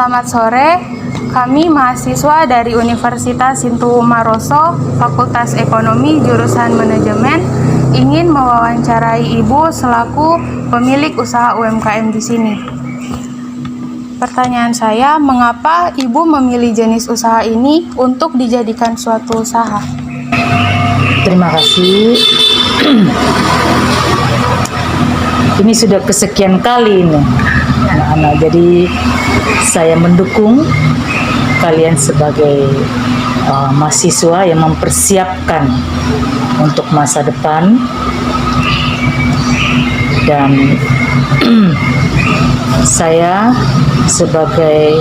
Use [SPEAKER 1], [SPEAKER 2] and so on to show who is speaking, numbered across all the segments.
[SPEAKER 1] Selamat sore, kami mahasiswa dari Universitas Sintu Maroso, Fakultas Ekonomi jurusan Manajemen, ingin mewawancarai Ibu selaku pemilik usaha UMKM di sini. Pertanyaan saya, mengapa Ibu memilih jenis usaha ini untuk dijadikan suatu usaha?
[SPEAKER 2] Terima kasih. Ini sudah kesekian kali ini, anak-anak. Jadi saya mendukung kalian sebagai mahasiswa yang mempersiapkan untuk masa depan, dan saya sebagai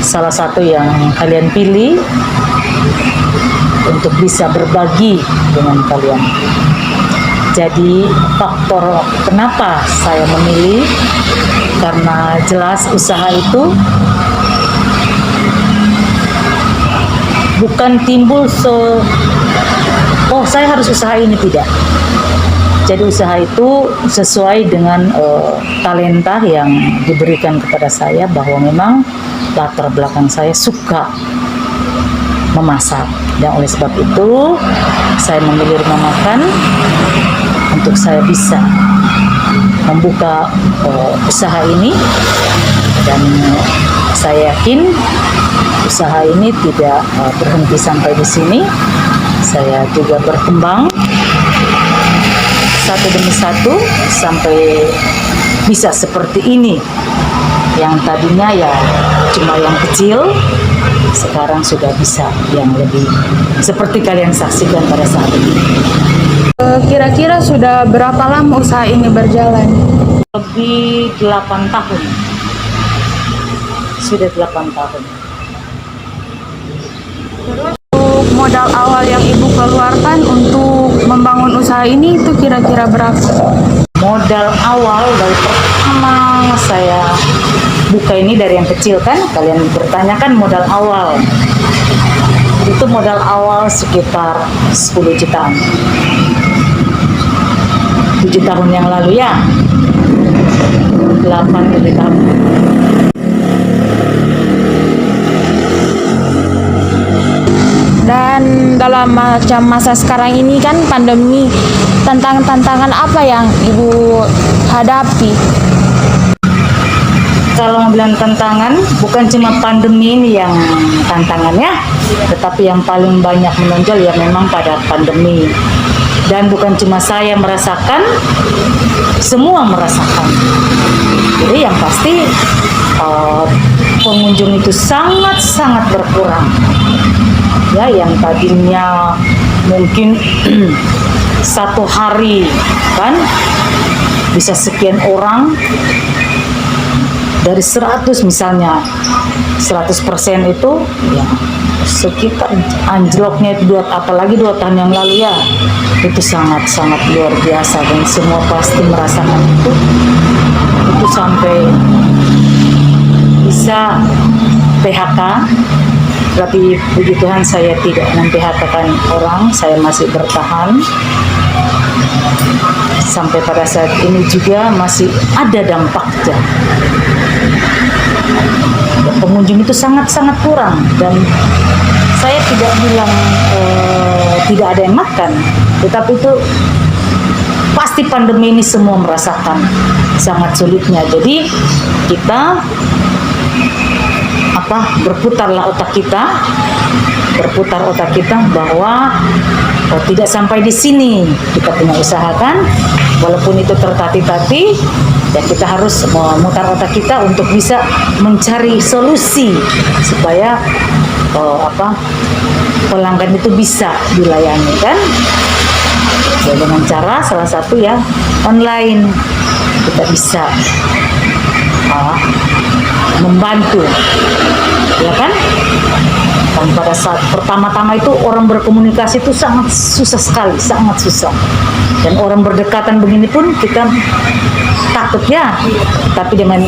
[SPEAKER 2] salah satu yang kalian pilih untuk bisa berbagi dengan kalian. Jadi faktor kenapa saya memilih, karena jelas usaha itu bukan timbul oh saya harus usaha ini, tidak. Jadi usaha itu sesuai dengan talenta yang diberikan kepada saya, bahwa memang latar belakang saya suka memasak, dan oleh sebab itu saya memilih rumah makan untuk saya bisa membuka usaha ini, dan saya yakin usaha ini tidak berhenti sampai di sini. Saya juga berkembang satu demi satu sampai bisa seperti ini. Yang tadinya ya cuma yang kecil, sekarang sudah bisa yang lebih seperti kalian saksikan pada saat ini.
[SPEAKER 1] Kira-kira sudah berapa lama usaha ini berjalan?
[SPEAKER 2] Lebih 8 tahun. Sudah 8 tahun.
[SPEAKER 1] Untuk modal awal yang Ibu keluarkan untuk membangun usaha ini itu kira-kira berapa?
[SPEAKER 2] Modal awal dari pertama saya buka ini dari yang kecil, kan kalian bertanyakan modal awal. Itu modal awal sekitar 10 jutaan. 7 tahun yang lalu ya. 8 tahun.
[SPEAKER 3] Dan dalam macam masa sekarang ini kan pandemi, tantangan apa yang Ibu hadapi?
[SPEAKER 2] Kalau bilang tantangan, bukan cuma pandemi ini yang tantangannya, tetapi yang paling banyak menonjol ya memang pada pandemi. Dan bukan cuma saya merasakan, semua merasakan. Jadi yang pasti pengunjung itu sangat-sangat berkurang. Ya, yang tadinya mungkin satu hari kan bisa sekian orang, dari 100 misalnya 100% itu ya sekitar anjloknya itu apalagi 2 tahun yang lalu ya, itu sangat-sangat luar biasa, dan semua pasti merasakan itu sampai bisa PHK. Tapi puji Tuhan saya tidak memphk-kan orang, saya masih bertahan. Sampai pada saat ini juga masih ada dampaknya. Pengunjung itu sangat-sangat kurang, dan saya tidak bilang tidak ada yang makan, tetapi itu pasti pandemi ini semua merasakan sangat sulitnya. Jadi kita berputar otak kita bahwa tidak sampai di sini kita punya usaha, kan, walaupun itu tertati-tati, ya kita harus memutar otak kita untuk bisa mencari solusi supaya pelanggan itu bisa dilayani, kan, ya, dengan cara salah satu ya online kita bisa membantu, ya kan. Dan pada saat pertama-tama itu orang berkomunikasi itu sangat susah sekali, sangat susah. Dan orang berdekatan begini pun kita takut ya. Tapi dengan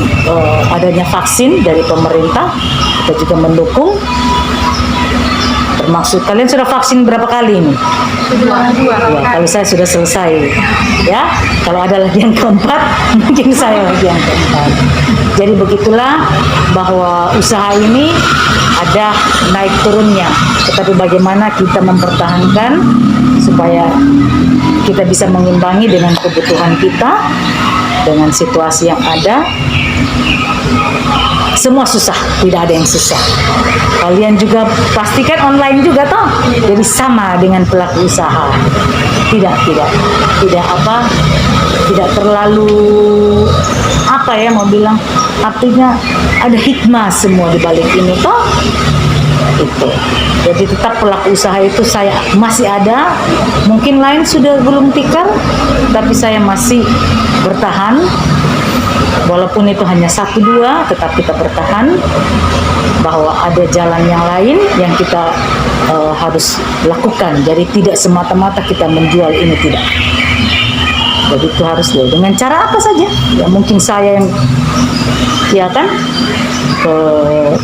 [SPEAKER 2] adanya vaksin dari pemerintah, kita juga mendukung. termasuk kalian sudah vaksin berapa kali ini?
[SPEAKER 1] Dua.
[SPEAKER 2] Ya, kalau saya sudah selesai, ya. Kalau ada lagi yang keempat, mungkin saya lagi yang keempat. Jadi begitulah bahwa usaha ini ada naik turunnya, tetapi bagaimana kita mempertahankan supaya kita bisa mengimbangi dengan kebutuhan kita, dengan situasi yang ada. Semua susah, tidak ada yang susah. Kalian juga pastikan online juga toh, jadi sama dengan pelaku usaha. Tidak terlalu apa ya mau bilang, artinya ada hikmah semua di balik ini toh. Itu. Jadi tetap pelaku usaha itu saya masih ada, mungkin lain sudah gulung tikar, tapi saya masih bertahan. Walaupun itu hanya 1-2, tetap kita bertahan bahwa ada jalan yang lain yang kita harus lakukan. Jadi tidak semata-mata kita menjual ini, tidak. Jadi itu harus dengan cara apa saja. Ya mungkin saya yang ya kan ke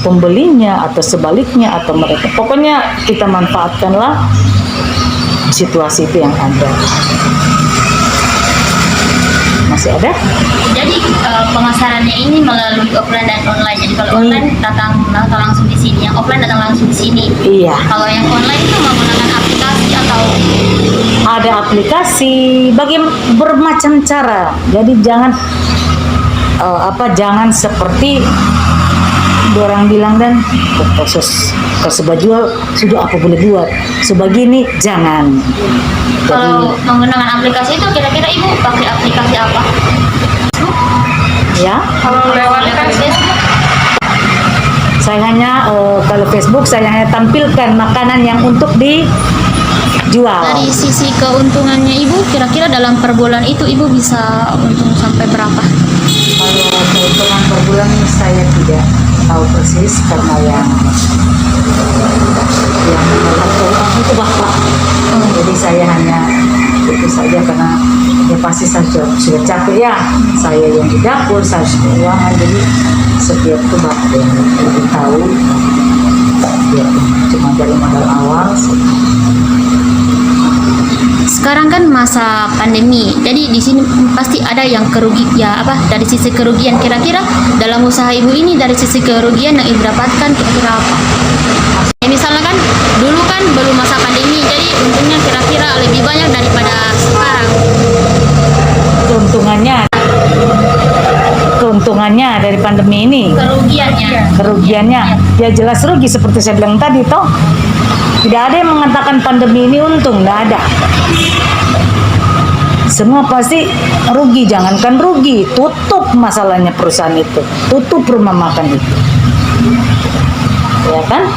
[SPEAKER 2] pembelinya atau sebaliknya atau mereka. Pokoknya kita manfaatkanlah situasi itu yang ada. Masih ada?
[SPEAKER 4] Jadi pemasarannya ini melalui offline dan online. Jadi kalau online datang langsung di sini, yang offline datang langsung di sini.
[SPEAKER 2] Iya.
[SPEAKER 4] Kalau yang online itu menggunakan aplikasi atau
[SPEAKER 2] Ada aplikasi, bermacam cara. Jadi jangan jangan seperti orang bilang dan proses kalau jual sudah apa boleh buat sebagini, jangan.
[SPEAKER 4] kalau menggunakan aplikasi itu kira-kira ibu pakai aplikasi apa?
[SPEAKER 2] Ya,
[SPEAKER 1] Kalau lewat
[SPEAKER 4] Facebook.
[SPEAKER 2] saya hanya kalau Facebook saya hanya tampilkan makanan yang untuk dijual.
[SPEAKER 4] Dari sisi keuntungannya ibu, kira-kira dalam per bulan itu ibu bisa untung sampai berapa?
[SPEAKER 2] Kalau keuntungan per bulan saya tidak tahu persis karena yang melakukan itu bapak. Jadi saya hanya itu saja karena ya pasti saya sudah capek ya. Saya yang di dapur, saya sudah keuangan, jadi setiap itu bapak yang lebih tahu. Ya, cuma dari modal awal.
[SPEAKER 4] Sekarang kan masa pandemi, jadi di sini pasti ada yang kerugi ya dari sisi kerugian kira-kira dalam usaha ibu ini dari sisi kerugian yang ibu dapatkan kira-kira apa? Misalnya kan dulu kan belum masa pandemi, jadi untungnya kira-kira lebih banyak daripada sekarang.
[SPEAKER 2] Keuntungannya dari pandemi ini, kerugiannya ya jelas rugi seperti saya bilang tadi toh. Tidak ada yang mengatakan pandemi ini untung, tidak ada. Semua pasti rugi, jangankan rugi, tutup masalahnya perusahaan itu, tutup rumah makan itu. Ya kan?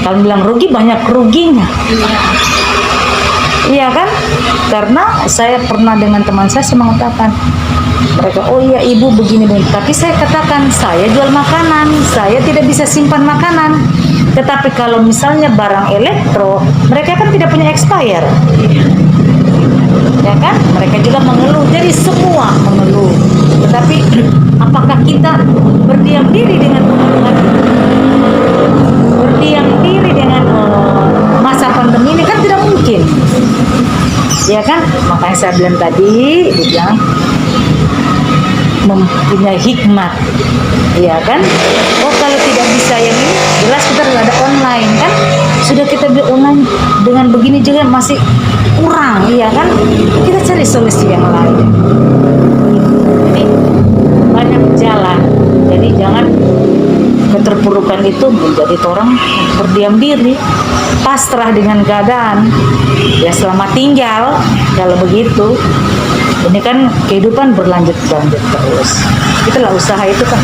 [SPEAKER 2] Kalau bilang rugi, banyak ruginya. Iya kan? Karena saya pernah dengan teman saya mengatakan, mereka, oh iya ibu begini. Tapi saya katakan, saya jual makanan, saya tidak bisa simpan makanan. Tetapi kalau misalnya barang elektro, mereka kan tidak punya expire. Ya kan? Mereka juga mengeluh, jadi semua mengeluh. Tetapi apakah kita berdiam diri dengan pengeluhan itu? Berdiam diri dengan masa pandemi ini kan tidak mungkin. Ya kan? Makanya saya bilang tadi, bilang mempunyai hikmat, ya kan? Oh kalau tidak bisa yang ini, jelas kita ada online kan? Sudah kita beli online dengan begini juga masih kurang, iya kan? Kita cari solusi yang lain. Jadi banyak jalan. Jadi jangan keterpurukan itu menjadi orang berdiam diri, pasrah dengan keadaan. Ya selamat tinggal kalau begitu. Ini kan kehidupan berlanjut terus. Itulah usaha itu kan.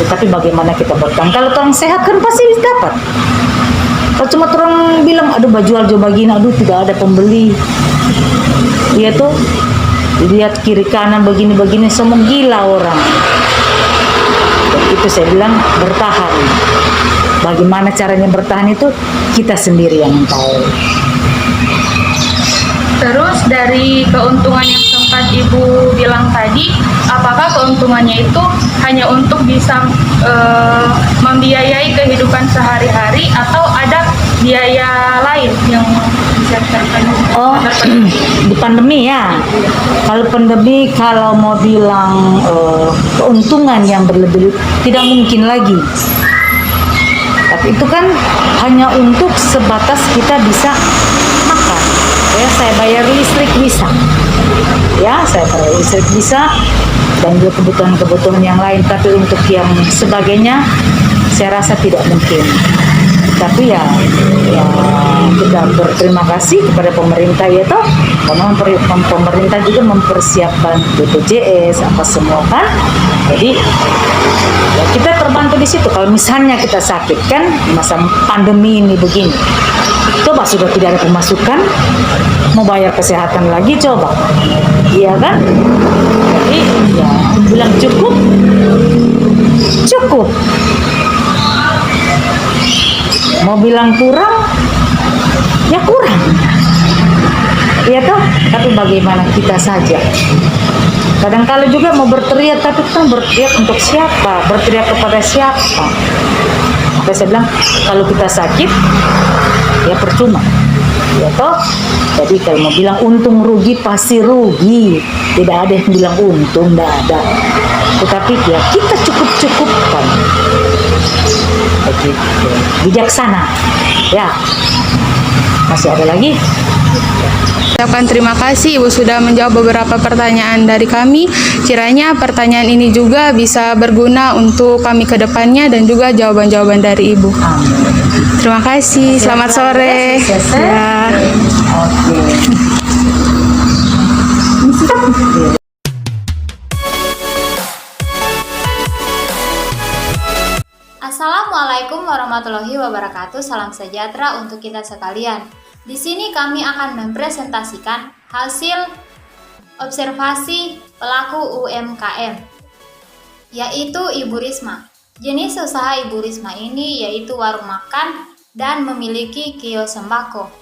[SPEAKER 2] Tetapi bagaimana kita bertahan? Kalau orang sehat kan pasti dapat. Kalau cuma orang bilang, aduh jual begini, aduh tidak ada pembeli. Dia tuh lihat kiri kanan begini-begini, semua gila orang. Dan itu saya bilang bertahan. Bagaimana caranya bertahan itu kita sendiri yang tahu.
[SPEAKER 1] Terus dari keuntungan yang sempat Ibu bilang tadi, apakah keuntungannya itu hanya untuk bisa membiayai kehidupan sehari-hari atau ada biaya lain yang bisa terpenuhi?
[SPEAKER 2] Oh, di pandemi ya. Kalau pandemi, kalau mau bilang keuntungan yang berlebih tidak mungkin lagi. Tapi itu kan hanya untuk sebatas kita bisa makan. Ya, saya bayar listrik bisa. Ya, saya bayar listrik bisa dan juga kebutuhan-kebutuhan yang lain. Tapi untuk yang sebagainya, saya rasa tidak mungkin. Tapi ya kita berterima kasih kepada pemerintah ya toh, karena pemerintah juga mempersiapkan BPJS apa semua kan. Jadi ya kita terbantu di situ. Kalau misalnya kita sakit kan masa pandemi ini begini, coba sudah tidak ada pemasukan, mau bayar kesehatan lagi coba, iya kan? Jadi ya bilang cukup. Mau bilang kurang, ya kurang. Iya toh, tapi bagaimana kita saja. Kadang-kala juga mau berteriak, tapi kita berteriak untuk siapa? Berteriak kepada siapa? Maka saya bilang, kalau kita sakit, ya percuma. Ya toh, jadi kalau mau bilang untung rugi, pasti rugi. Tidak ada yang bilang untung, tidak ada. Tetapi ya kita cukup-cukupkan. Begitu. Bijaksana. Ya. Masih ada lagi?
[SPEAKER 1] Ucapkan terima kasih Ibu sudah menjawab beberapa pertanyaan dari kami. Kiranya pertanyaan ini juga bisa berguna untuk kami ke depannya dan juga jawaban-jawaban dari Ibu.
[SPEAKER 2] Amin.
[SPEAKER 1] Terima kasih. Selamat sore. Ya.
[SPEAKER 4] Assalamualaikum warahmatullahi wabarakatuh. Salam sejahtera untuk kita sekalian. Di sini kami akan mempresentasikan hasil observasi pelaku UMKM, yaitu Ibu Risma. Jenis usaha Ibu Risma ini yaitu warung makan dan memiliki kios sembako.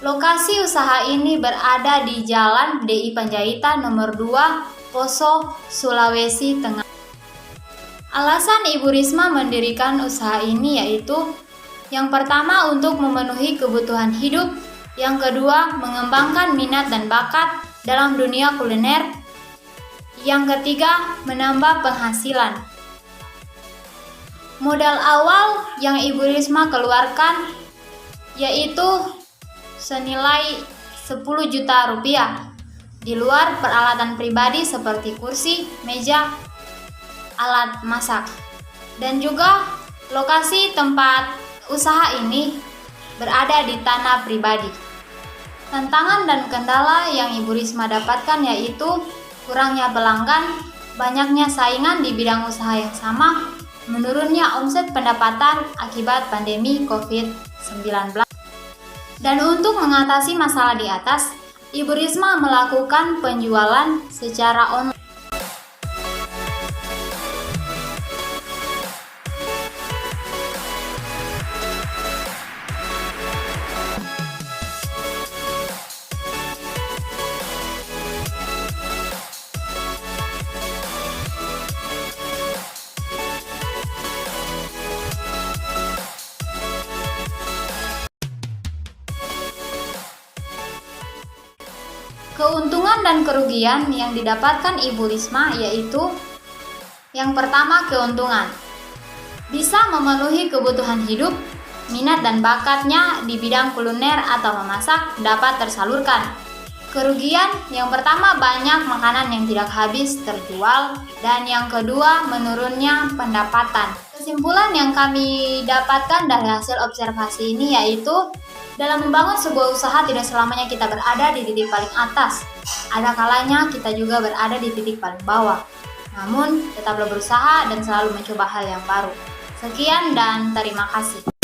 [SPEAKER 4] Lokasi usaha ini berada di Jalan DI Panjaitan nomor 2, Poso, Sulawesi Tengah. Alasan Ibu Risma mendirikan usaha ini yaitu yang pertama untuk memenuhi kebutuhan hidup, yang kedua mengembangkan minat dan bakat dalam dunia kuliner, yang ketiga menambah penghasilan. Modal awal yang Ibu Risma keluarkan yaitu senilai 10 juta rupiah, di luar peralatan pribadi seperti kursi, meja, alat masak, dan juga lokasi tempat usaha ini berada di tanah pribadi. Tantangan dan kendala yang Ibu Risma dapatkan yaitu kurangnya pelanggan, banyaknya saingan di bidang usaha yang sama, menurunnya omset pendapatan akibat pandemi COVID-19. Dan untuk mengatasi masalah di atas, Ibu Risma melakukan penjualan secara online. Keuntungan dan kerugian yang didapatkan Ibu Risma yaitu yang pertama keuntungan, bisa memenuhi kebutuhan hidup, minat dan bakatnya di bidang kuliner atau memasak dapat tersalurkan. Kerugian yang pertama banyak makanan yang tidak habis terjual, dan yang kedua menurunnya pendapatan. Kesimpulan yang kami dapatkan dari hasil observasi ini yaitu dalam membangun sebuah usaha tidak selamanya kita berada di titik paling atas. Ada kalanya kita juga berada di titik paling bawah. Namun, tetaplah berusaha dan selalu mencoba hal yang baru. Sekian dan terima kasih.